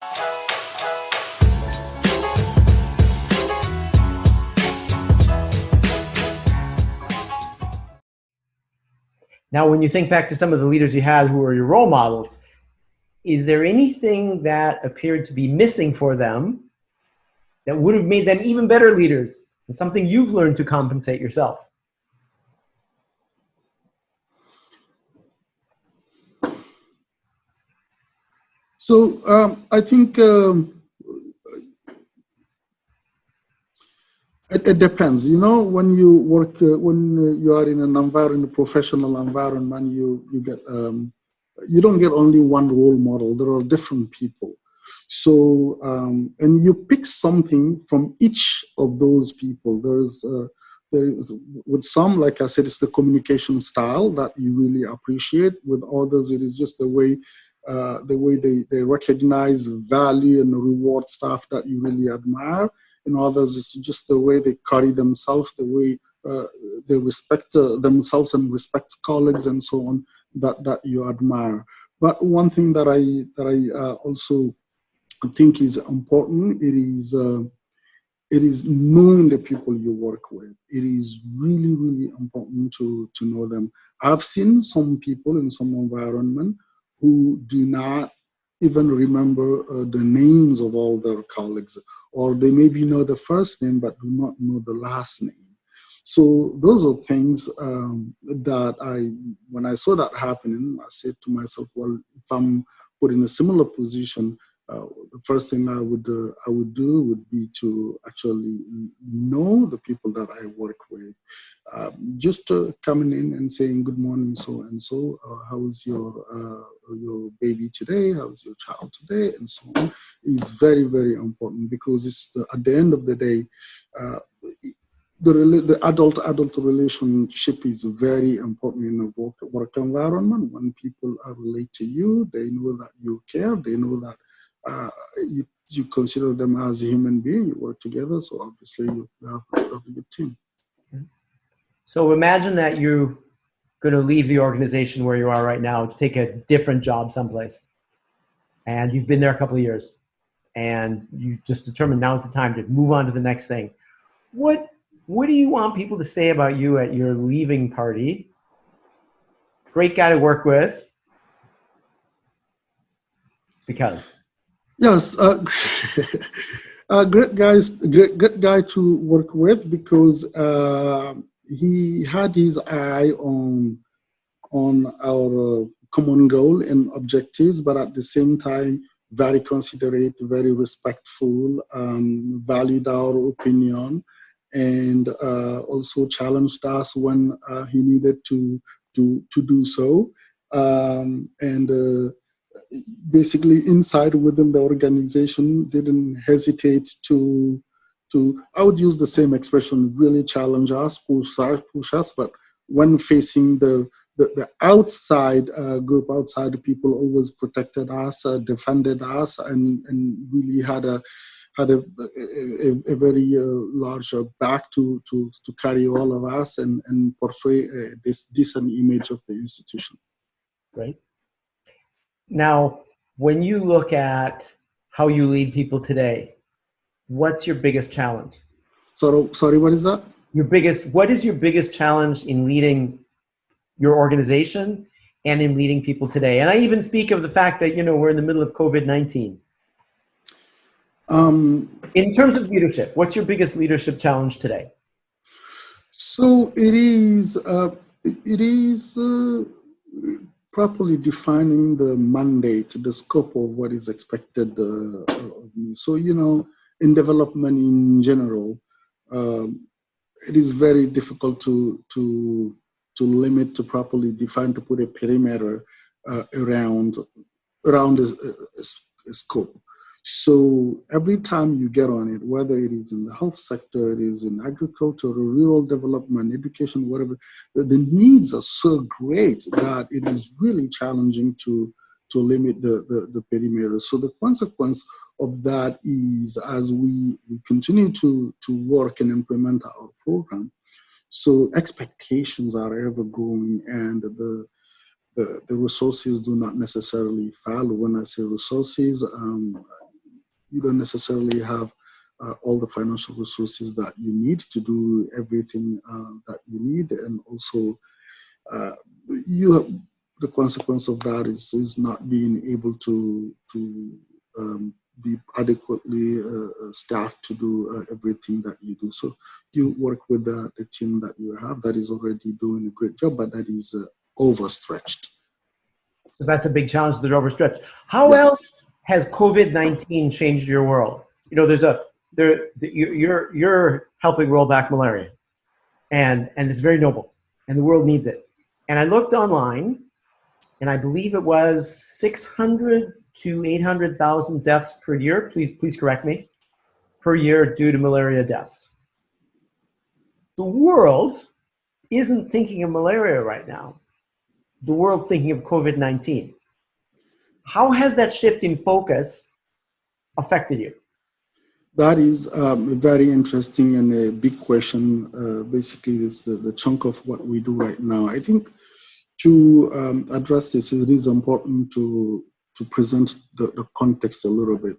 Now, when you think back to some of the leaders you had who were your role models, is there anything that appeared to be missing for them that would have made them even better leaders, and something you've learned to compensate yourself? So I think it depends. You know, when you work, when you are in an environment, a professional environment, you get you don't get only one role model. There are different people. So and you pick something from each of those people. There is with some, like I said, it's the communication style that you really appreciate. With others, it is just the way they recognize value and reward stuff that you really admire. In others, it's just the way they carry themselves, the way they respect themselves and respect colleagues and so on, that you admire. But one thing that I also think is important, it is knowing the people you work with. It is really, really important to know them. I've seen some people in some environment who do not even remember the names of all their colleagues, or they maybe know the first name but do not know the last name. So those are things that when I saw that happening, I said to myself, well, if I'm put in a similar position, the first thing I would do would be to actually know the people that I work with. Just coming in and saying good morning, so and so. How's your baby today? How's your child today? And so on is very, very important, because it's at the end of the day, the adult relationship is very important in a work environment. When people relate to you, they know that you care. They know that you consider them as a human being. You work together, so obviously you have a good team. So imagine that you're going to leave the organization where you are right now to take a different job someplace, and you've been there a couple of years, and you just determined now's the time to move on to the next thing. What do you want people to say about you at your leaving party? Great guy to work with, because. Yes, great guy to work with, because he had his eye on our common goal and objectives, but at the same time, very considerate, very respectful, valued our opinion, and also challenged us when he needed to do so, and basically inside within the organization didn't hesitate to I would use the same expression, really challenge us, push us, but when facing the outside group, outside people, always protected us, defended us, and really had a very large back to carry all of us and portray this decent image of the institution. Great. Now, when you look at how you lead people today, what's your biggest challenge? Sorry, what is that? What is your biggest challenge in leading your organization and in leading people today? And I even speak of the fact that, we're in the middle of COVID-19. In terms of leadership, what's your biggest leadership challenge today? So it is properly defining the mandate, the scope of what is expected of me. So, in development in general, it is very difficult to limit, to properly define, to put a perimeter around a scope. So every time you get on it, whether it is in the health sector, it is in agriculture, rural development, education, whatever, the needs are so great that it is really challenging to limit the perimeter. So the consequence of that is, as we continue to work and implement our program, so expectations are ever growing, and the resources do not necessarily follow. When I say resources, you don't necessarily have all the financial resources that you need to do everything that you need, and also you have, the consequence of that is not being able to be adequately staffed to do everything that you do. So you work with the team that you have that is already doing a great job, but that is overstretched. So that's a big challenge. They're overstretched. How Yes. else has COVID-19 changed your world? You know, you're helping roll back malaria, and it's very noble, and the world needs it. And I looked online, and I believe it was 600 to 800,000 deaths per year. Please correct me, per year due to malaria deaths. The world isn't thinking of malaria right now. The world's thinking of COVID-19. How has that shift in focus affected you? That is very interesting and a big question. Basically, it's the chunk of what we do right now. I think to address this, it is important to present the context a little bit.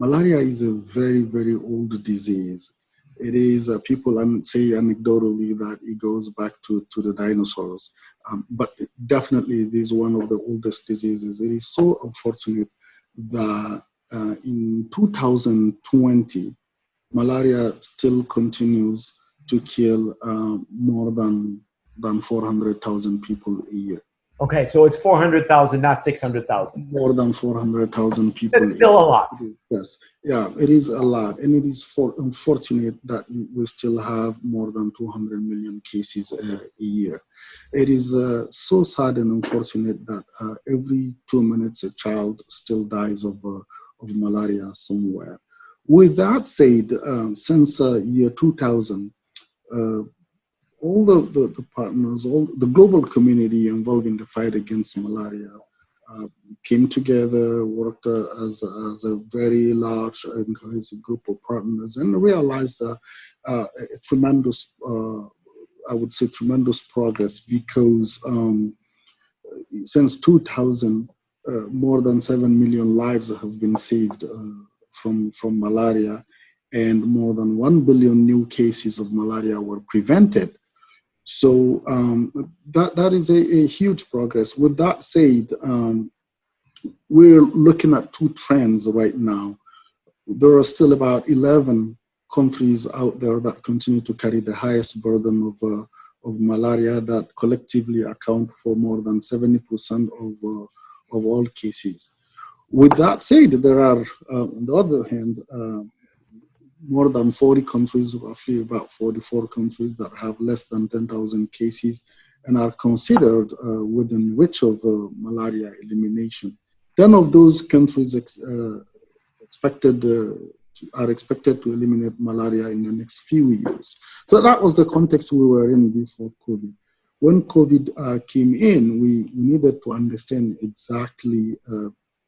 Malaria is a very, very old disease. It is, people say anecdotally that it goes back to the dinosaurs, but definitely it is one of the oldest diseases. It is so unfortunate that in 2020, malaria still continues to kill more than 400,000 people a year. Okay, so it's 400,000, not 600,000. More than 400,000 people. It's still a lot. Yes, yeah, it is a lot. And it is unfortunate that we still have more than 200 million cases a year. It is so sad and unfortunate that every 2 minutes a child still dies of malaria somewhere. With that said, since year 2000, all the partners, all the global community involved in the fight against malaria came together, worked as a very large and cohesive group of partners, and realized a tremendous, I would say, tremendous progress, because since 2000, more than 7 million lives have been saved from malaria, and more than 1 billion new cases of malaria were prevented. So that is a huge progress. With that said, we're looking at two trends right now. There are still about 11 countries out there that continue to carry the highest burden of malaria, that collectively account for more than 70% of all cases. With that said, there are, on the other hand, more than 40 countries, roughly about 44 countries, that have less than 10,000 cases and are considered within reach of malaria elimination. 10 of those countries are expected to eliminate malaria in the next few years. So that was the context we were in before COVID. When COVID came in, we needed to understand exactly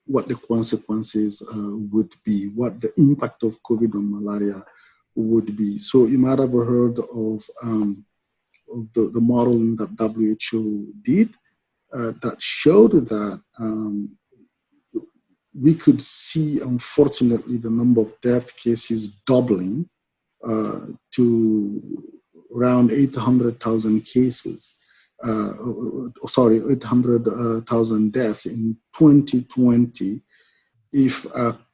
what the consequences would be, what the impact of COVID on malaria would be. So you might have heard of the modeling that WHO did that showed that we could see, unfortunately, the number of death cases doubling to around 800,000 cases. 800,000 deaths in 2020 if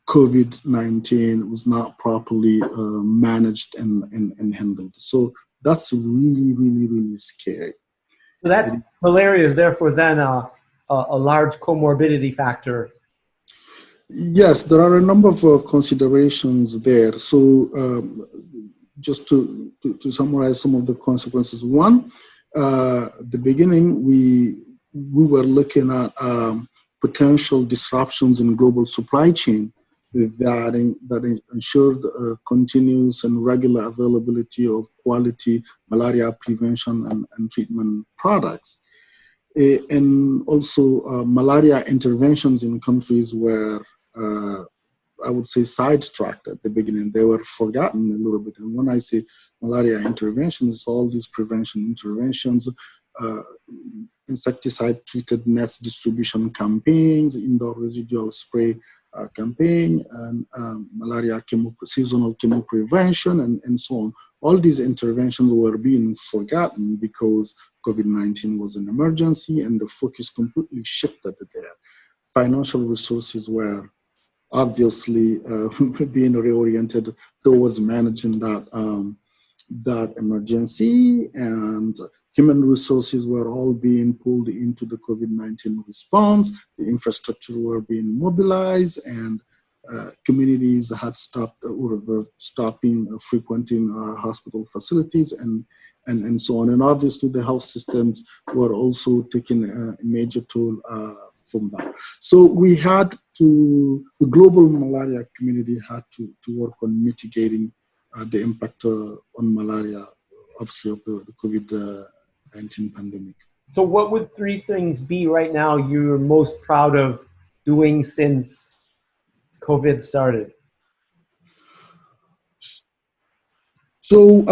COVID-19 was not properly managed and handled. So that's really, really, really scary. So that's, malaria is therefore then a large comorbidity factor. Yes, there are a number of considerations there. So just to summarize some of the consequences. One, the beginning, we were looking at potential disruptions in global supply chain that ensured continuous and regular availability of quality malaria prevention and treatment products. And also malaria interventions in countries where I would say sidetracked at the beginning. They were forgotten a little bit. And when I say malaria interventions, all these prevention interventions, insecticide-treated nets distribution campaigns, indoor residual spray campaign, and malaria seasonal chemo prevention, and so on. All these interventions were being forgotten because COVID-19 was an emergency and the focus completely shifted there. Financial resources were obviously being reoriented towards managing that emergency, and human resources were all being pulled into the COVID-19 response. The infrastructure were being mobilized, and communities had stopped or were stopping frequenting hospital facilities and so on. And obviously the health systems were also taking a major toll from that. So we had to, the global malaria community had to work on mitigating the impact on malaria, obviously, of the COVID-19 pandemic. So what would 3 things be right now you're most proud of doing since COVID started? So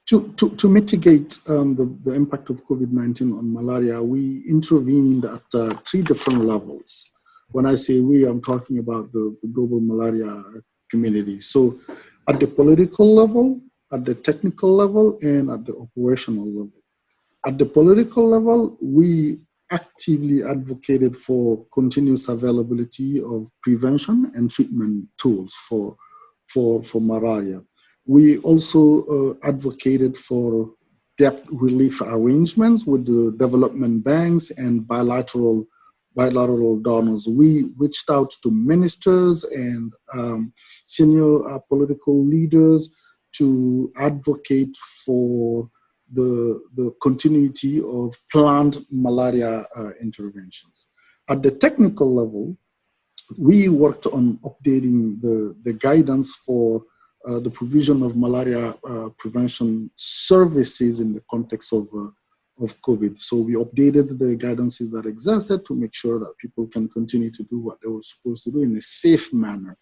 to mitigate the impact of COVID-19 on malaria, we intervened at 3 different levels. When I say we, I'm talking about the global malaria community. So at the political level, at the technical level, and at the operational level. At the political level, we actively advocated for continuous availability of prevention and treatment tools for malaria. We also advocated for debt relief arrangements with the development banks and bilateral donors. We reached out to ministers and senior political leaders to advocate for the continuity of planned malaria interventions. At the technical level, we worked on updating the guidance for the provision of malaria prevention services in the context of COVID. So we updated the guidances that existed to make sure that people can continue to do what they were supposed to do in a safe manner.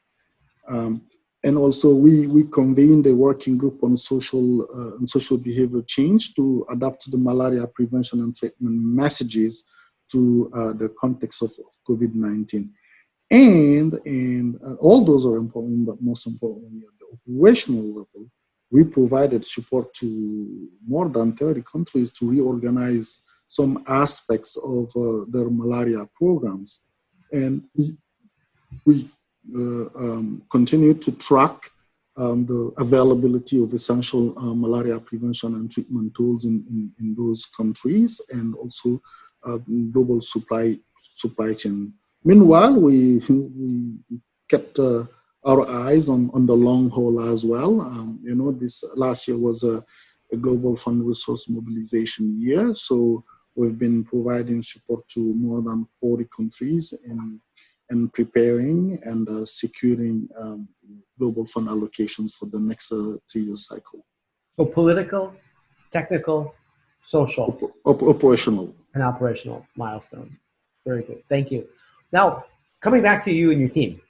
And also we convened a working group on social behavior change to adapt the malaria prevention and treatment messages to the context of COVID-19. And all those are important, but most importantly, at the operational level, we provided support to more than 30 countries to reorganize some aspects of their malaria programs. And we continue to track the availability of essential malaria prevention and treatment tools in those countries, and also global supply chain. Meanwhile, we kept our eyes on the long haul as well. This last year was a global fund resource mobilization year, so we've been providing support to more than 40 countries in preparing and securing global fund allocations for the next 3-year cycle. So political, technical, social, operational, and operational milestone. Very good. Thank you. Now, coming back to you and your team,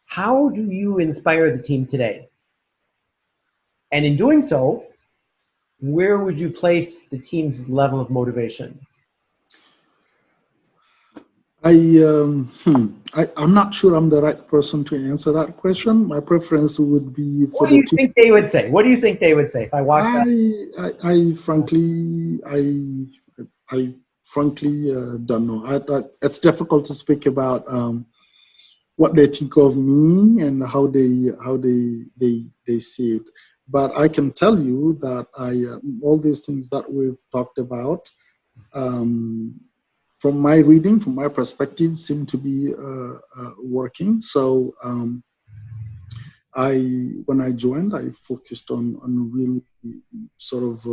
how do you inspire the team today? And in doing so, where would you place the team's level of motivation? I'm not sure I'm the right person to answer that question. My preference would be for what do you think they would say? What do you think they would say if I walked out? I frankly don't know. It's difficult to speak about what they think of me and how they see it. But I can tell you that all these things that we've talked about, from my reading, from my perspective, seem to be working. So when I joined, I focused on really sort of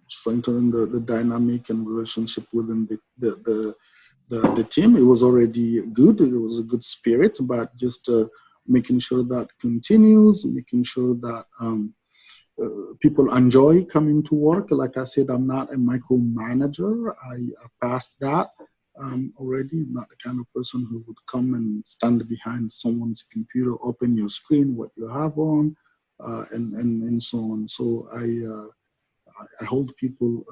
strengthening the dynamic and relationship within the team. It was already good. It was a good spirit, but just making sure that continues, making sure that people enjoy coming to work. Like I said, I'm not a micromanager. I passed that already. I'm not the kind of person who would come and stand behind someone's computer, open your screen, what you have on, and so on. So I hold people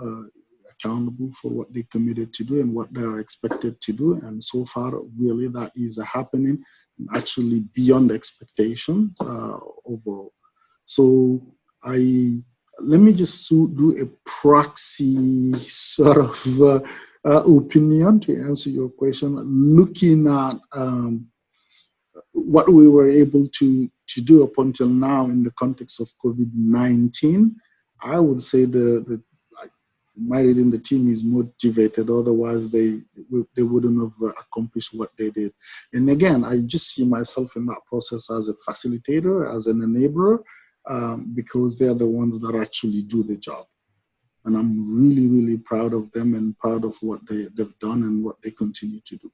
accountable for what they committed to do and what they are expected to do. And so far, really, that is happening, actually beyond expectations overall. So let me just do a proxy sort of opinion to answer your question. Looking at what we were able to do up until now in the context of COVID-19, I would say my reading, the team is motivated. Otherwise, they wouldn't have accomplished what they did. And again, I just see myself in that process as a facilitator, as an enabler, because they're the ones that actually do the job. And I'm really, really proud of them and proud of what they've done and what they continue to do.